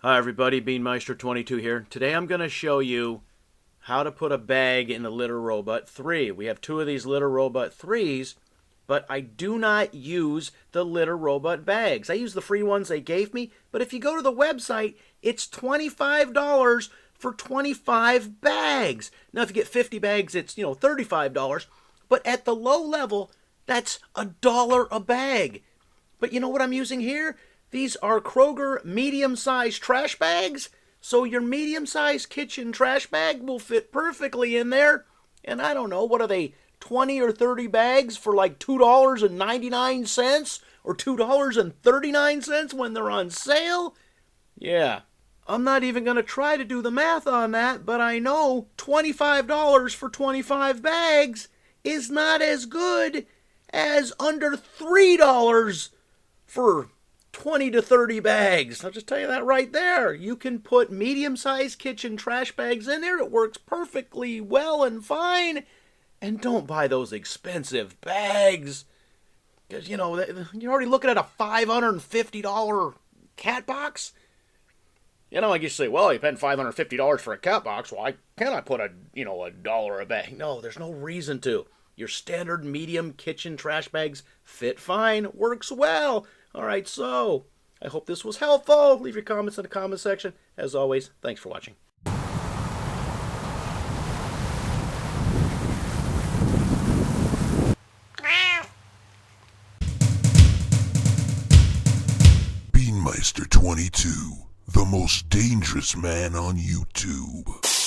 Hi everybody, Beanmeister22 here. Today I'm going to show you how to put a bag in the Litter Robot 3. We have two of these Litter Robot 3s, but I do not use the Litter Robot bags. I use the free ones they gave me, but if you go to the website, it's $25 for 25 bags. Now if you get 50 bags, it's, $35, but at the low level, that's $1 a bag. But you know what I'm using here? These are Kroger medium-sized trash bags, so your medium-sized kitchen trash bag will fit perfectly in there. And I don't know, what are they, 20 or 30 bags for like $2.99 or $2.39 when they're on sale? Yeah, I'm not even going to try to do the math on that, but I know $25 for 25 bags is not as good as under $3 for 20 to 30 bags. I'll just tell you that right there. You can put medium-sized kitchen trash bags in there. It works perfectly well and fine. And don't buy those expensive bags. Because, you're already looking at a $550 cat box. Like you say, well, you paid $550 for a cat box. Why can't I put $1 a bag? No, there's no reason to. Your standard medium kitchen trash bags fit fine, works well. All right, so I hope this was helpful. Leave your comments in the comment section. As always, thanks for watching. Beanmeister 22, the most dangerous man on YouTube.